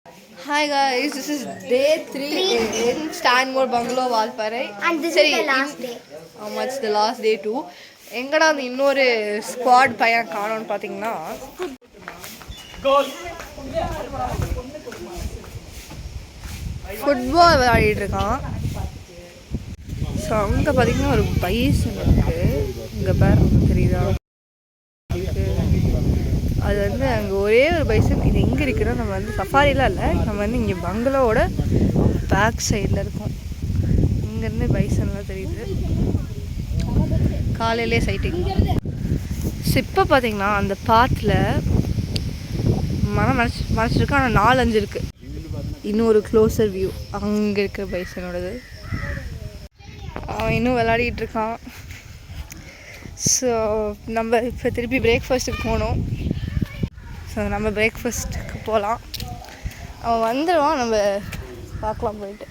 Hi guys, this is day 3 in Stanmore Bungalow, Valparai. And this is the last day. It's the last day too. எங்கடா அந்த இன்னொரு squad பையன் காணோம்னு பார்த்தீங்கன்னா football விளையாடிட்டு இருக்கான். So அங்கே பார்த்தீங்கன்னா ஒரு பைசன் இருக்குது. இங்கே பேர் தெரியுதா? அது வந்து அங்கே ஒரே ஒரு பைசன். இது எங்கே இருக்குன்னா நம்ம வந்து சஃபாரிலாம் இல்லை, நம்ம வந்து இங்கே பங்களாவோட பேக் சைடில் இருக்கோம். இங்கேருந்து பைசன்லாம் தெரியுது. காலையிலே சைட்டிங். ஸோ இப்போ பார்த்தீங்கன்னா அந்த பாத்தில் மறைச்சிருக்கு, ஆனால் 4-5 இருக்குது. இன்னும் ஒரு க்ளோசர் வியூ அங்கே இருக்கிற பைசனோடது. அவன் இன்னும் விளையாடிட்டு இருக்கான். ஸோ நம்ம இப்போ திருப்பி பிரேக்ஃபாஸ்ட்டுக்கு போகணும். ஸோ நம்ம பிரேக்ஃபாஸ்ட்டுக்கு போகலாம். அவன் வந்துடுவான், நம்ம பார்க்கலாம் போயிட்டு.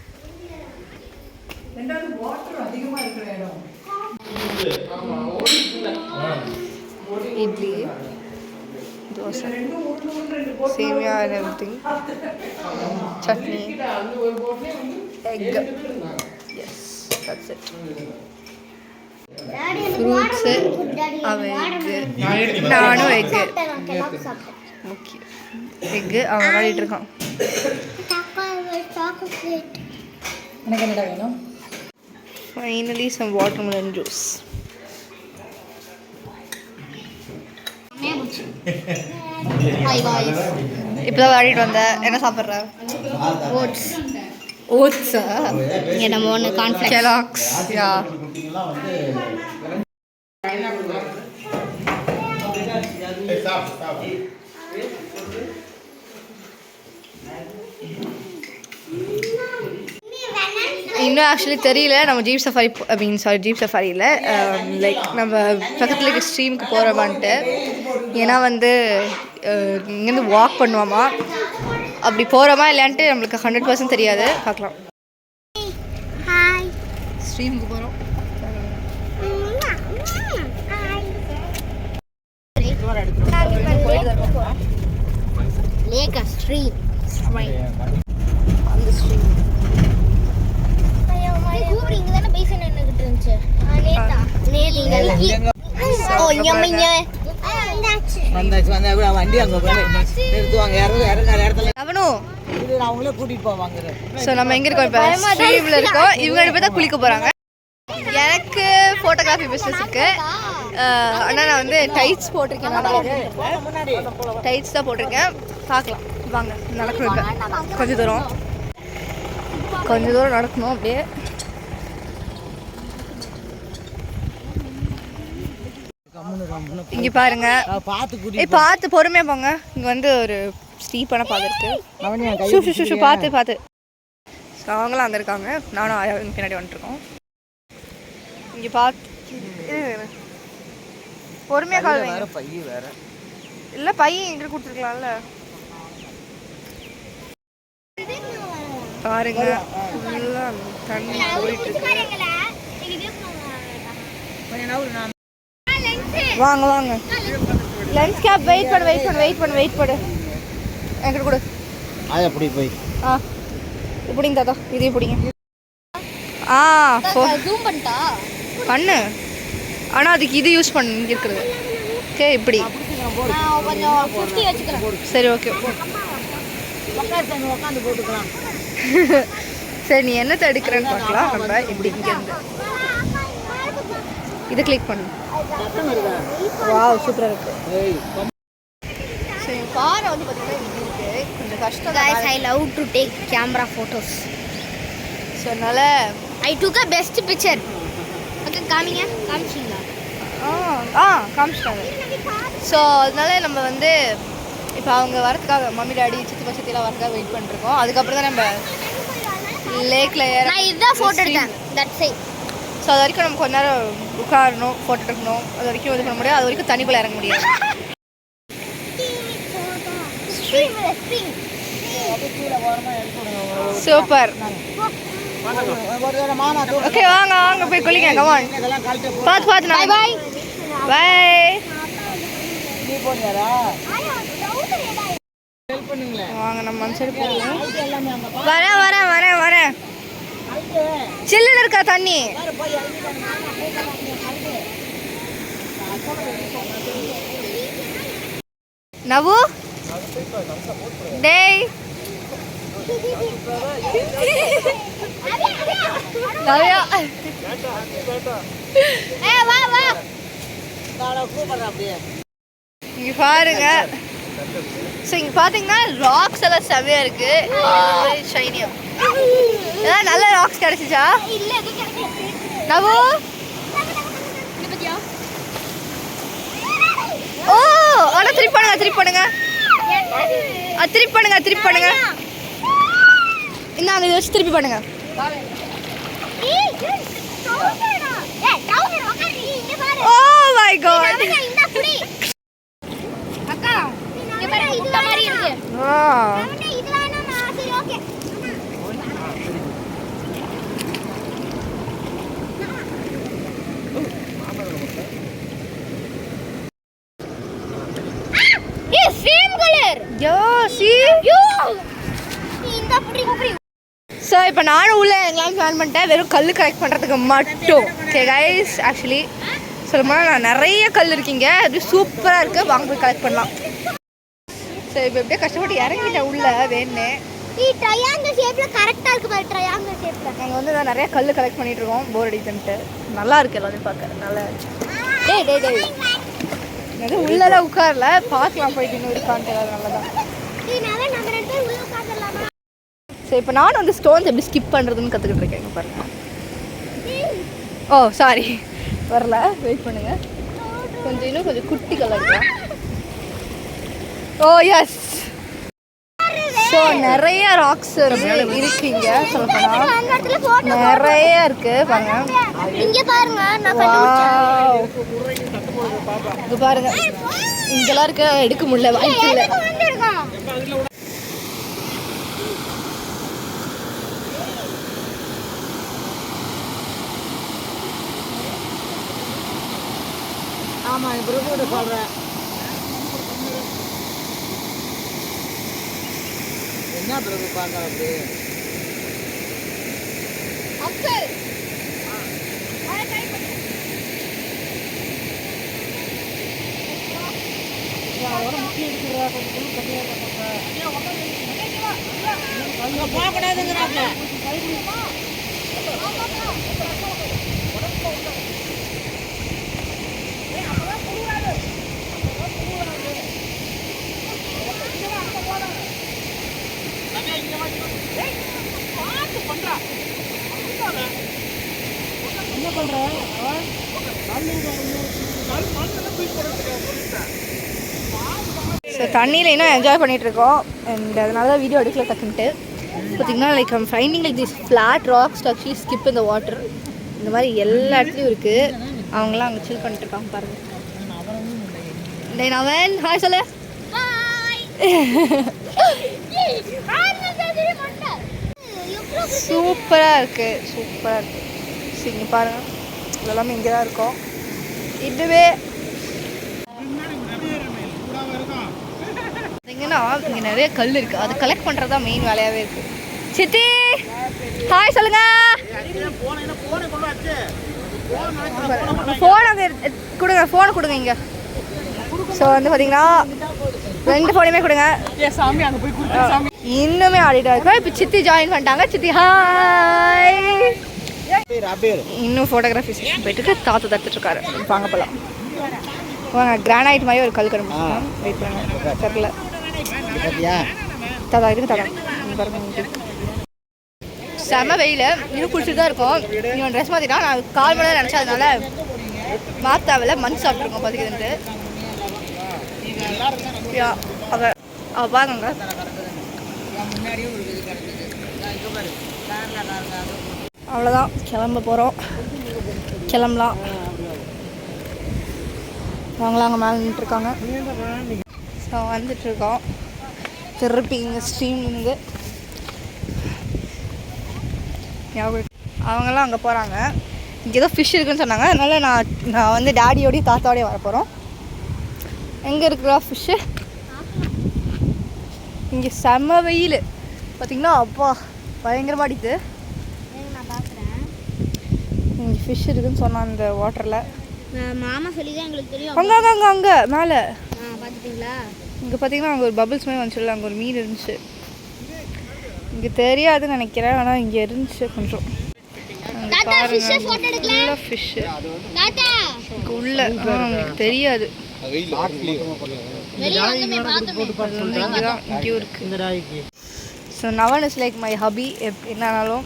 இட்லி, தோசை, சேமியா and everything, chutney, egg. Yes, that's it. Fruits, அவன் எக்கு, நானும் எக்கு. முக்கியம் எக்கு. அவன் விளையாடிட்டு இருக்கான். எனக்கு என்னடா வேணும்? Finally some watermelon juice. இப்போ தான் விளையாடிட்டு வந்த. என்ன சாப்பிட்ற? ஓட்ஸ். ஓட்ஸா? இங்கே நம்ம ஒன்று கார்ன்ஃப்ளேக்ஸ். கெலாக்ஸ். யா. இன்னும் ஆக்சுவலி தெரியல. நம்ம ஜீப் சஃபாரியில் லைக் நம்ம பக்கத்தில் இருக்க ஸ்ட்ரீமுக்கு போகிறோமான்ட்டு. ஏன்னா வந்து இங்கேருந்து வாக் பண்ணுவோமா, அப்படி போகிறோமா இல்லையான்ட்டு நம்மளுக்கு 100% தெரியாது. பார்க்கலாம். ஸ்ட்ரீமுக்கு போகிறோம். லேக் ஸ்ட்ரீம் அந்த ஸ்ட்ரீம் இங்க தான பேச நின்னுகிட்டு இருந்துச்சு. வண்டி அங்க நிறுத்துவாங்க. அவங்களே கூட்டிட்டு போவாங்க. ஸோ நம்ம எங்கே இருக்கோம்? இப்போ ஸ்ட்ரீமில் இருக்கோம். இவங்க 2 பேர் தான் குளிக்க போகிறாங்க. எனக்கு ஃபோட்டோகிராஃபி பிஸ்னஸ் இருக்குது. ஆனால் நான் வந்து டைட்ஸ் போட்டிருக்கேன். டைட்ஸ் தான் போட்டிருக்கேன். பார்க்கலாம் வாங்க. நடக்கணும். இப்போ கொஞ்சம் தூரம் நடக்கணும். அப்படியே இங்கே பாருங்க. பார்த்து பொறுமையாக போங்க. இங்கே வந்து ஒரு ஸ்டீப்பான பாதை இருக்கு. பார்த்து ஸோ அவங்களாம் அங்கே இருக்காங்க. நானும் பின்னாடி வந்துட்டுருக்கோம். இங்கே பார்த்து பொறுமையாக கால் வைங்க. இல்லை பையன் எங்கிட்ட கொடுத்துருக்கலாம்ல. பாருங்க ஃபுல்லாக தண்ணி போயிட்டு இருக்கு. வாங்க. லென்ஸ் கேப் வெயிட் பண்ணு. என்கிட்ட கொடு. எப்படி போய் இப்படிங்க தாத்தா, இதையும் பிடிங்க. ஜூம் பண்ணிட்டா பண்ணு. ஆனால் அதுக்கு இது யூஸ் பண்ணி இருக்கிறது. ஓகே இப்படி கொஞ்சம் 50 வச்சுக்கிறேன். சரி ஓகே. உட்காந்து போட்டுக்கலாம். சரி நீ என்ன தடுக்கிறேன்னு பார்க்கலாம். நம்ம இப்படி இங்கேருந்து இதை கிளிக் பண்ணு. வாவ் சூப்பராக இருக்குது. சரி காரை வந்து பார்த்தீங்கன்னா இப்படி இருக்குது. கொஞ்சம் கஷ்டம். Guys, I love to take camera photos. So அதனால் I took a best picture. Okay காமிச்சிங்களா? காமிச்சிட்டாங்க. ஸோ அதனால நம்ம வந்து இப்போ அவங்க வரதுக்காக மம்மி டாடி சித்தப்பா சித்திலாம் வரதுக்காக வெயிட் பண்ணிருக்கோம். அதுக்கப்புறம் தான் நம்ம லேக்கில் நான் இதுதான் ஃபோட்டோ எடுத்தேன். That's it. ஸோ அது வரைக்கும் நம்ம கொஞ்ச நேரம் உட்காரணும், ஃபோட்டோ எடுக்கணும். அது வரைக்கும் இது பண்ண முடியாது. அது வரைக்கும் தண்ணிக்குள்ளே இறங்க முடியாது. சூப்பர். ஓகே வாங்க போய் குளிங்க. கமான் பார்த்து பாய். வாங்க நம்ம அந்த சைடு போகலாம். வரேன் வரேன் வரேன் வரேன். சில்லுன்னு இருக்கா தண்ணி? நவு டேய் நவ்யா வா வா இங்க பாருங்க. ஸோ இங்கே பார்த்தீங்கன்னா ராக்ஸ் எல்லாம் செமையாக இருக்கு, ஷைனியா. ஏதாவது நல்ல ராக்ஸ் கிடைச்சிச்சா? இல்ல இது கிடைக்கல. நவு இது பத்தியா? ஓ ஆனால் திருப்பி பண்ணுங்க திருப்பி பண்ணுங்க திருப்பி பண்ணுங்க திருப்பி பண்ணுங்க. இந்தாங்க இதை வச்சு திருப்பி பண்ணுங்க. ஏய் டவுனடா. ஏய் டவுனடா உட்காரு இங்க பாரு. Oh my God. இந்த புடி. அக்கா இங்க பாரு முட்டை மாதிரி இருக்கு. இது வேணாமா? சரி ஓகே. ஏய் சேம் கலர். யோ சி யோ இந்த புடி புடி. ஸோ இப்போ நானும் உள்ள எங்கெல்லாம் பிளான் பண்ணிட்டேன், வெறும் கல் கலெக்ட் பண்ணுறதுக்கு மட்டும். ஓகே கைஸ், ஆக்சுவலி சொல்லப்போனால் நான் நிறைய கல் இருக்கீங்க, அது சூப்பராக இருக்குது, வாங்க போய் கலெக்ட் பண்ணலாம். ஸோ இப்போ எப்படியே கஷ்டப்பட்டு இறங்கிட்டேன் உள்ள வேணே. ட்ரையாங்கிள் ஷேப்ல கரெக்டா இருக்கு பாரு. ட்ரையாங்கிள் ஷேப்ல நாங்கள் வந்து நிறைய கல் கலெக்ட் பண்ணிட்டு இருக்கோம், போர் அடிச்சுட்டு. நல்லா இருக்கு எல்லாத்தையும் பார்க்க. நல்லா டேய் டேய் டேய் அது உள்ளதான் உட்காரல, பார்க்கலாம் போயிட்டு இன்னும் இருக்கான்ட்டு. அது நல்லதான். நம்ம ரெண்டு பேரும் உள்ள உட்கார்ந்தலாமா? ஸோ இப்போ நானும் வந்து ஸ்டோன்ஸ் எப்படி ஸ்கிப் பண்ணுறதுன்னு கற்றுக்கிட்டு இருக்கேன். இங்கே பாருங்க. ஓ சாரி வரல, வெயிட் பண்ணுங்க. கொஞ்சம் இன்னும் கொஞ்சம் குட்டி கலர். ஓ எஸ். ஸோ நிறைய ராக்ஸ் இருக்குங்க, சொல்லப்போனால் அந்த இடத்துல போட்டோ நிறைய இருக்கு பாருங்க. இங்க பாருங்க நான் வாவ், இது பாருங்க இங்கெல்லாம் இருக்க எடுக்க முடியல, வாய்ப்பு இல்லை. கண்டுபிடிச்சிருக்கோம். ஆமா இப்போ கூட சொல்றேன். என்ன பிரபு பார்க்க அப்படி அக்கல் போகக்கூடாதுங்கிறாங்க. என்ன பண்ற? ஸோ தண்ணியில் இன்னும் என்ஜாய் பண்ணிகிட்ருக்கோம். அண்ட் அதனால தான் வீடியோ எடுக்கல டக்குன்ட்டு. பார்த்திங்கன்னா like I'm finding like this flat rocks to actually skip இந்த வாட்டர். இந்த மாதிரி எல்லா இடத்துலையும் இருக்குது. அவங்களாம் அங்கே சில் பண்ணிட்டுருக்காங்க பாருங்கள். டேய் நவன் ஹாய் சொல்லு. சூப்பராக இருக்குது, சூப்பராக இருக்குது. சரி இங்கே பாருங்கள், இதெல்லாமே இங்கே தான் இருக்கோம். இதுவே பார்த்தீங்கன்னா இங்கே நிறைய கல் இருக்குது, அது கலெக்ட் பண்ணுறது தான் மெயின் வேலையாகவே இருக்குது. சித்தி ஹாய் சொல்லுங்க. ஃபோன் அங்கே கொடுங்க, ஃபோனை கொடுங்க இங்கே. ஸோ வந்து பார்த்தீங்கன்னா 2 ஃபோனையுமே கொடுங்க. இன்னுமே ஆடிட்டு இருக்கோம். இப்போ சித்தி ஜாயின் பண்ணிட்டாங்க. சித்தி ஹாய். இன்னும் ஃபோட்டோகிராஃபி செஷன் போயிட்டு தாத்தா தட்டுருக்காரு. வாங்க போகலாம் வாங்க. கிரானைட் மாதிரி ஒரு கல் கண்டுபிடிச்சிக்கலாம். வெயிட் பண்ணுங்க, தெரியல தாத்தா இருக்கு. தாத்தா பாருங்க, செம வெயில், இன்னும் குளிச்சுட்டு தான் இருக்கும். இவன் ட்ரெஸ் மாற்றிட்டா நான் 4 மணி நேரம் நினச்சா, அதனால மாத்தாவில மண் சாப்பிட்ருக்கோம் பார்த்துக்கிட்டு. அவள் பாருங்க அவ்வளோதான், கிளம்ப போகிறோம். கிளம்பலாம் அவங்களாம் அங்கே மேலே நின்றுருக்காங்க. ஸோ வந்துட்டுருக்கோம் திருப்பி இங்கே ஸ்ட்ரீமிங்கு. அவங்களாம் அங்கே போகிறாங்க. இங்கே ஏதோ ஃபிஷ் இருக்குதுன்னு சொன்னாங்க, அதனால் நான் வந்து டேடியோடையும் தாத்தாவோடையும் வர போகிறோம். எங்கே இருக்கிறா ஃபிஷ்ஷு? இங்கே செம்ம வெயில் பார்த்தீங்கன்னா அப்பா பயங்கரமாக அடிக்குது. நான் பார்க்குறேன். இங்கே ஃபிஷ் இருக்குதுன்னு சொன்னான் இந்த வாட்டரில். மாமா சொல்லி தான் எங்களுக்கு தெரியும். அங்கே மேலே பார்த்துட்டிங்களா? இங்கே பார்த்தீங்கன்னா அங்கே ஒரு பபிள்ஸ் மாதிரி வந்துச்சுல்ல, அங்கே ஒரு மீன் இருந்துச்சு. இங்கே தெரியாதுன்னு நினைக்கிறேன், ஆனால் இங்கே இருந்துச்சு கொஞ்சம். ஃபிஷ்ஷு உள்ள உங்களுக்கு தெரியாது. இங்கேயும் இருக்கு. So Navan is like my hubby என்னன்னாலும்.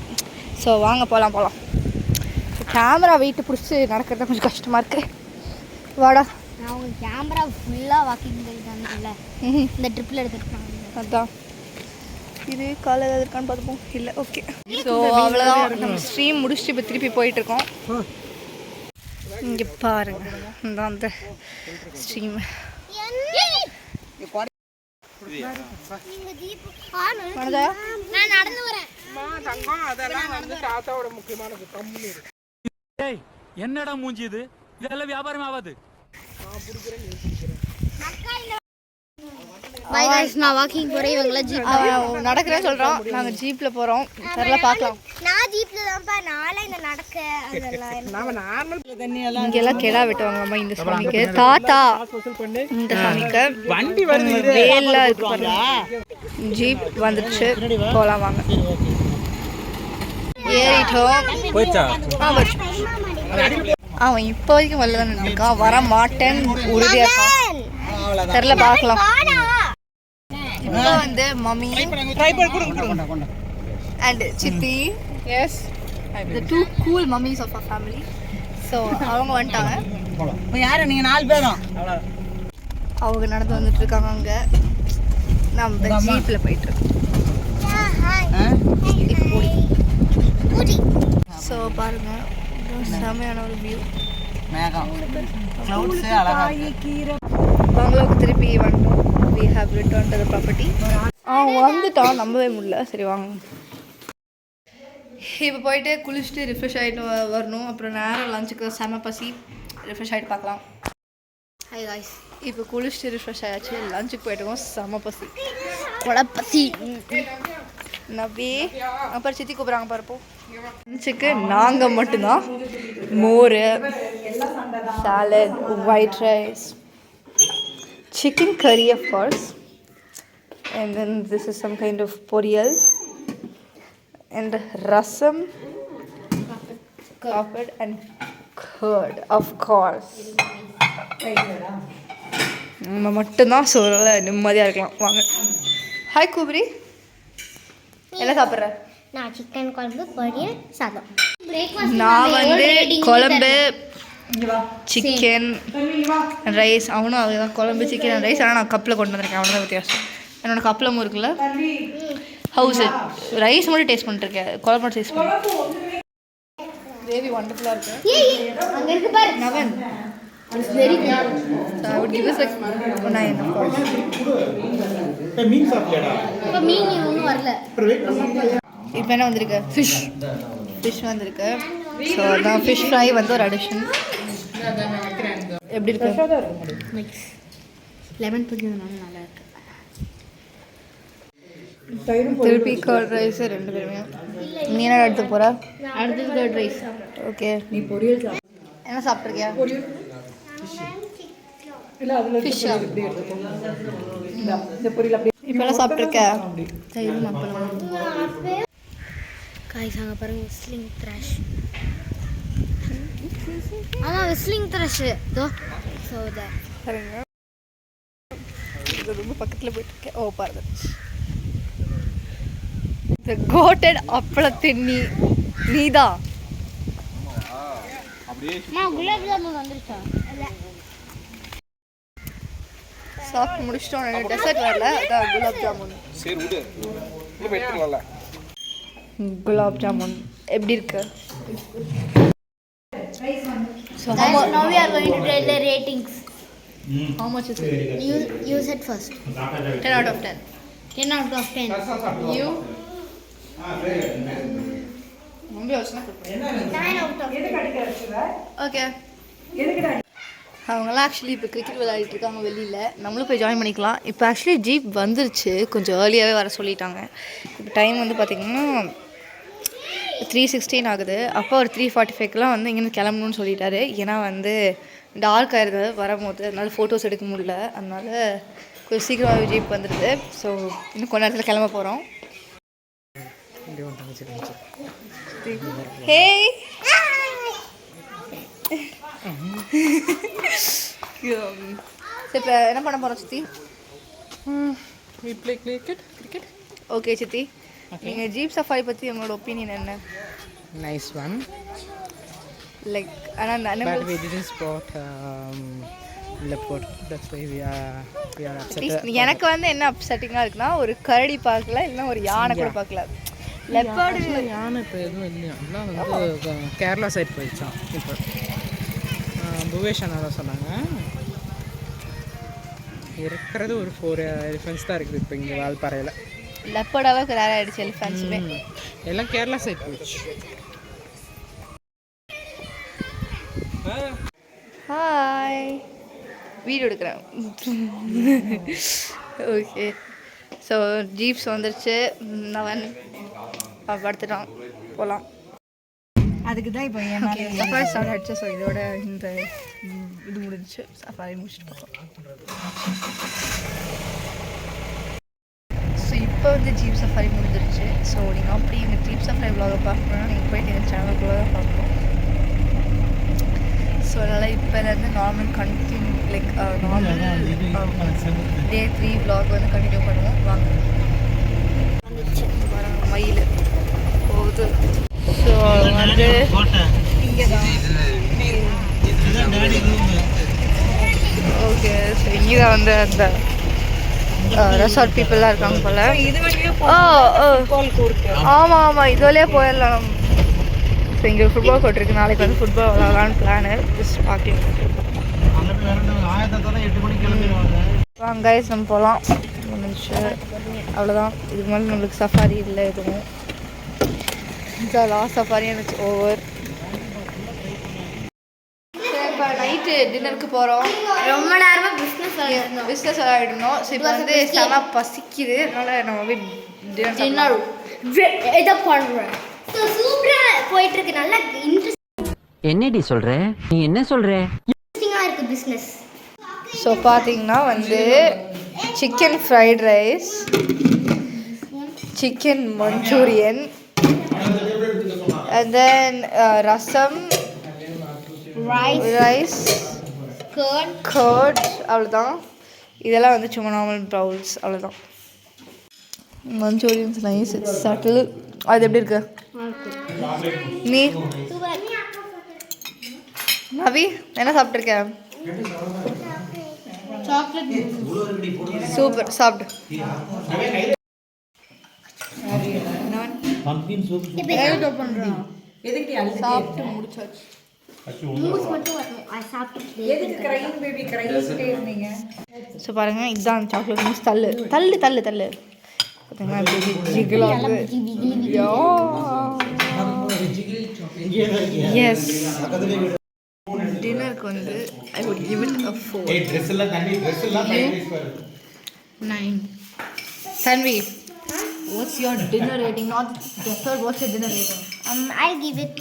ஸோ வாங்க போகலாம். ஸோ கேமரா வெயிட்டு பிடிச்சி நடக்கிறது கொஞ்சம் கஷ்டமாக இருக்குது. வாடா. நான் உங்கள் கேமரா ஃபுல்லாக வாக்கிங் போயிருக்காங்கல்ல, இந்த ட்ரிப்பில் எடுத்துருக்காங்க. அதான் இது காலை ஏதாவது இருக்கான்னு பார்த்துப்போம். இல்லை, ஓகே. ஸோ அவ்வளோதான், நம்ம ஸ்ட்ரீம் முடிச்சுட்டு இப்போ திருப்பி போயிட்டுருக்கோம். இங்கே பாருங்க, இந்த அந்த ஸ்ட்ரீம். நான் நடந்து வரேன். என்னடா மூஞ்சி இது? இதெல்லாம் வியாபாரம் ஆகாது. பை गाइस, நான் வாக்கிங் போறேன். இவங்கள ஜீப் நடக்கிறேன்னு சொல்றோம். நாங்க ஜீப்ல போறோம். தெரியல பார்க்கலாம். நான் ஜீப்ல தான்ப்பா. நாளை இந்த நடக்க அதெல்லாம் நாம நார்மல் தண்ணி எல்லாம் இங்க எல்லாம் கெடா வெட்டுவாங்க அம்மா இந்த சாமிக்கு. தாத்தா இந்த சாமிக்கு வண்டி வருது. வேலா இருக்கு பாருங்க. ஜீப் வந்துச்சு, போலாம் வாங்க. ஏறிட்டோம். போச்சா? அவன் இப்போ வரைக்கும் வரல தான் இருக்கான். வர மாட்டேன்னு உறுதியா இருக்கான். தெரியல பார்க்கலாம். இப்போ வந்து மம்மி அண்ட் சித்தி, yes the two cool mummies of our family. So அவங்க வந்துட்டாங்க. யாரு நீங்க 4 பேரும்? அவங்க நடந்து வந்துட்டு இருக்காங்க. அங்கே நம்ம ஜீப்ல போயிட்டு இருக்கோம். ஸோ பாருங்க, செமையான ஒரு வியூ. பங்களாவுக்கு திருப்பி வந்துட்டோம். we have returned to the property. வந்துட்டோம், நம்பவே முடியல. சரி வாங்க, இப்போ போயிட்டு குளிச்சுட்டு ரிஃப்ரெஷ் ஆகிட்டு வரணும். அப்புறம் நேரம் லஞ்சுக்கு செம பசி. ரிஃப்ரெஷ் ஆகிட்டு பார்க்கலாம். ஹாய் காய்ஸ், இப்போ குளிச்சுட்டு ரிஃப்ரெஷ் ஆயாச்சு. லஞ்சுக்கு போயிட்டுருக்கோம். செம பசி, கொடப்பசி. நவ்வே அப்புறம் சித்தி கூப்பிட்றாங்க பார்ப்போம். லஞ்சுக்கு நாங்கள் மட்டும்தான். மோர், salad, white rice, chicken curry of course, and then this is some kind of poriyal and rasam, papad and curd of course. நம்ம மட்டும்தான் சோறில் நிம்மதியாக இருக்கலாம். வாங்க. ஹாய் கூப்ரி, என்ன சாப்பிட்ற? நான் சிக்கன் குழம்பு, பொரியல், சாதம். நான் வந்து குழம்பு, சிக்கன் ரைஸ். அவனும் அதுதான் குழம்பு, சிக்கன் அண்ட் ரைஸ். ஆனால் நான் கப்பில் கொண்டு வந்திருக்கேன், அவ்வளோதான் வித்தியாசம். என்னோடய கப்பலமும் இருக்குல்ல. ஹவுஸ் ரைஸ் மட்டும் டேஸ்ட் பண்ணிட்டுருக்கேன், குழம்பு மட்டும் டேஸ்ட் பண்ணேன். கிரேவி ஒண்டர்ஃபுல்லாக இருக்குது. அங்கே இருக்கு பாரு Nawan. It's very good. So I would give this like 9 of course. மீன் சாப்பிடடா. இப்போ மீன் இன்னும் வரல. இப்போ என்ன வந்திருக்கு? ஃபிஷ் வந்திருக்கு. ஸோ அதான் ஃபிஷ் ஃப்ரை வந்து ஒரு அடிஷன். எப்படி இருக்கு? மிக்ஸ் லெமன் புதினால நல்லா இருக்கு. திருப்பி கர்ட் ரைஸ் 2 பேருமே. நீ என்ன எடுத்து போற? அடுத்தது கர்ட் ரைஸ். ஓகே. நீ பொரியல் என்ன சாப்பிட்ருக்கியா? ஃபிஷ். இப்போ என்ன சாப்பிட்ருக்க? தயிர் மப்பளம். காய்ஸ் அங்கே பாருங்க, விஸ்லிங் த்ராஷ். அதான் விஸ்லிங் த்ராஷ் தோ. ஸோ பாருங்க, ரொம்ப பக்கத்தில் போயிட்டுருக்கேன். ஓ பாருங்க, இந்த கோட்டட் அப்பளத்தின் நீதான். குலாப் ஜாமுன் வந்துருச்சா? சாப்பிட்டு முடிச்சிட்டோம். டெசர்ட் வரல, அதான் குலாப் ஜாமுன். சரி விடு, இல்லை எடுத்துக்கலாம்ல. குலாப் ஜாமுன் எப்படி இருக்கு? So Now we are going to tell the ratings. how much is it? You said first. 10 out of 10. 10 out of 10. You? Mummy also na. 9 out of 10. Okay. அவங்களாம் ஆக்சுவலி இப்போ கிரிக்கெட் விளையாடிட்டு இருக்காங்க வெளியில். நம்மளும் போய் ஜாயின் பண்ணிக்கலாம். இப்போ ஆக்சுவலி ஜீப் வந்துருச்சு, கொஞ்சம் ஏர்லியாகவே வர சொல்லிட்டாங்க. இப்போ டைம் வந்து பார்த்திங்கன்னா 3:16 ஆகுது. அப்போ ஒரு 3:45க்கெலாம் வந்து இங்கேருந்து கிளம்பணும்னு சொல்லிட்டாரு. ஏன்னா வந்து டார்க் ஆயிருது வரும்போது, அதனால ஃபோட்டோஸ் எடுக்க முடியல. அதனால கொஞ்சம் சீக்கிரமாக ஜீப் வந்துடுது. ஸோ இன்னும் கொஞ்ச நேரத்தில் கிளம்ப போகிறோம். ஹே சரி, இப்போ என்ன பண்ண போகிறோம் சித்தி? We play cricket. ஓகே சித்தி, நீங்கள் ஜீப் சஃபாரி பற்றி உங்களோட ஒப்பீனியன் என்ன? Nice one. லைக் ஆனால் அந்த But animal we didn't spot leopard. That's why we are upset. எனக்கு வந்து என்ன அப்செட்டிங்காக இருக்குன்னா, ஒரு கரடி பார்க்கல, இல்லைன்னா ஒரு யானை கூட பார்க்கல. லெப்பர்டு யானை இப்போ எதுவும் இல்லையா? எல்லாம் வந்து கேரளா சைட் போயிடுச்சான். இப்போ புவேஷனா தான் சொன்னாங்க. இருக்கிறது ஒரு 4 எலிஃபென்ட்ஸ் தான் இருக்குது இப்போ இங்கே வால்பாறையில். லெப்பர்டாவே ரேர் ஆகிடுச்சு எலிஃபென்ட்ஸுமே. எல்லாம் கேரளா சைட் போயிடுச்சு. ஹாய், வீடியோ எடுக்கிறேன். ஓகே, ஸோ ஜீப்ஸ் வந்துருச்சு. நவன் படுத்துட்டான், போகலாம். அதுக்கு தான் இப்போ ஓகே, சஃபாரி ஸ்டார்ட் ஆகிடுச்சு. ஸோ இதோட இந்த இது முடிஞ்சிச்சு. சஃபாரி முடிச்சுட்டு போகலாம். ஸோ இப்போ வந்து ஜீப் சஃபாரி முடிஞ்சிருச்சு. ஸோ நீங்கள் அப்படி எங்கள் ஜீப் சஃபாரி விலாகை பார்க்கணுன்னா நீங்கள் போய்ட்டு எங்கள் சேனலுக்குள்ளே தான் பார்க்கணும். ஸோ அதனால் இப்போலேருந்து normal continue like normal Day 3 vlog வந்து கண்டினியூ பண்ணுவோம். வாங்க, மயில் போகுது. ஸோ வந்து இங்கே தான். ஓகே, ஸோ இங்கே தான் வந்து அந்த ரெசார்ட் பீப்புளெலாம் இருக்காங்க போல். ஆமாம் ஆமாம், இதுவரையே போயிடலாம். ஸோ இங்கே ஒரு ஃபுட்பால் கோர்ட் இருக்குது. நாளைக்கு வந்து ஃபுட்பால் விளாட்லான்னு பிளானு. ஜஸ்ட் பார்க்கலாம். வாங்க கைஸ், நம்ம போகலாம். முடிஞ்சு அவ்வளோதான். இதுக்கு மேலே நம்மளுக்கு சஃபாரி இல்லை எதுவும். லாஸ்ட் சஃபாரி எனக்கு ஓவர். இப்போ நைட்டு டின்னருக்கு போகிறோம். ரொம்ப நேரமாக பிஸ்னஸ் விளையாடினோம். ஸோ இப்போ வந்து செம பசிக்குது. அதனால் நம்ம போய் டின்னர் இதை பண்ணுறேன். ஸோ சூப்பராக போயிட்டுருக்கு. நல்லா என்னடி சொல்ற? நீ என்ன சொல்ற? இன்ட்ரெஸ்டிங்காக இருக்குது பிஸ்னஸ். ஸோ பார்த்தீங்கன்னா வந்து chicken fried rice, chicken Manchurian, and then rasam, rice, curd, அவ்வளோதான். இதெல்லாம் வந்து சும்மா நார்மல் ப்ரௌல்ஸ், அவ்வளோதான். Manchurians nice, it's subtle. அது எப்படி இருக்கு? நீ நவி என்ன சாப்பிட்ருக்க? சூப்பர், சாப்பிட்டு. சாப்பிட்டு முடிச்சாச்சு. ஸோ பாருங்க, இதுதான் சாக்லேட் மிக்ஸ். தள்ளு தள்ளு தள்ளு தள்ளு. எஸ், டின்னருக்கு வந்து I would give it a 4. Tanvi, what's your dinner rating? Not dessert, what's your dinner rating? I'll give it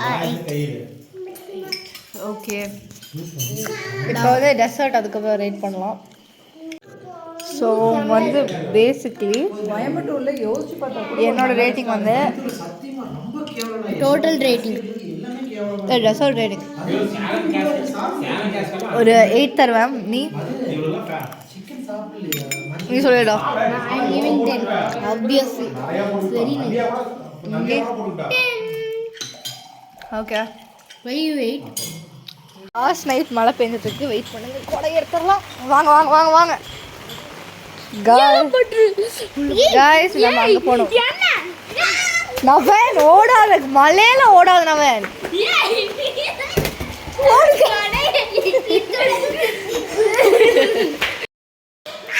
8. Okay, இப்போ வந்து டெசர்ட் அதுக்கப்புறம் ரேட் பண்ணலாம். ஸோ வந்து பேசிக்லி என்னோட ரேட்டிங் வந்து டோட்டல் ரேட்டிங் டெசர்ட் ரேட்டிங் ஒரு 8 தருவேன். நீ சொல்லிடா. I'm giving 10. Obviously, it's very nice. Okay, Why you wait? Last night மழை பெஞ்சதுக்கு வெயிட் பண்ணுங்க. கொடை எடுத்துடலாம். வாங்க வாங்க வாங்க வாங்க காய்ஸ், நம்ம அங்கே போகணும். நவன் ஓடாத, மலையில ஓடாத நவன்.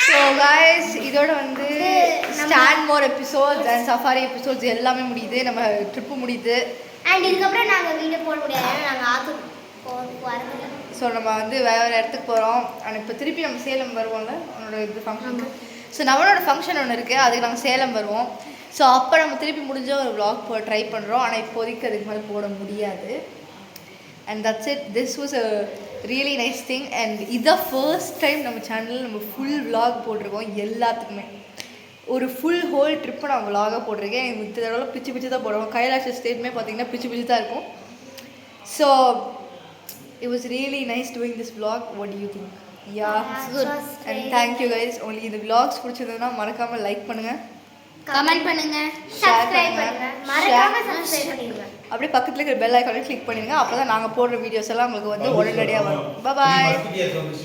ஸோ காய்ஸ், இதோட வந்து stand more episodes and safari episodes எல்லாமே முடியுது. நம்ம ட்ரிப்பு முடியுது. அண்ட் இதுக்கப்புறம் நாங்கள் வீடியோ போட முடியாது. நாங்கள் ஆற்று வரதில்லை. ஸோ நம்ம வந்து வேறு இடத்துக்கு போகிறோம். ஆனால் இப்போ திருப்பி நம்ம சேலம் வருவோம்ல அவனோட இது ஃபங்க்ஷனுக்கு. ஸோ நம்மளோட ஃபங்க்ஷன் ஒன்று இருக்குது, அதுக்கு நாங்கள் சேலம் வருவோம். ஸோ அப்போ நம்ம திருப்பி முடிஞ்ச ஒரு vlog ட்ரை பண்ணுறோம். ஆனால் இப்போதைக்கு அதுக்கு மேலே போட முடியாது. And that's it. This was a really nice thing. And இதான் ஃபர்ஸ்ட் டைம் நம்ம சேனலில் நம்ம ஃபுல் vlog போட்டிருக்கோம். எல்லாத்துக்குமே ஒரு ஃபுல் ஹோல் ட்ரிப்பை நான் vlog-ஆக போட்டிருக்கேன். எனக்கு மித்த தடவை பிச்சு தான் போடுவோம். கைலாஷ் ஸ்டேட்டுமே பார்த்தீங்கன்னா பிச்சு தான் இருக்கும். So it was really nice doing this vlog. What do you think? Yeah, it's good. And thank you guys. Only இந்த vlogs பிடிச்சதுன்னா மறக்காம லைக் பண்ணுங்க, கமெண்ட் பண்ணுங்க, சப்ஸ்கிரைப் பண்ணுங்க, மறக்காம சப்ஸ்கிரைப் பண்ணிடுங்க. அப்படியே பக்கத்துல இருக்கிற பெல் ஐகானை கிளிக் பண்ணிடுங்க. அப்பதான் நாங்க போடுற வீடியோஸ் எல்லாம் உங்களுக்கு வந்து உடனடியாக வரும். Bye bye.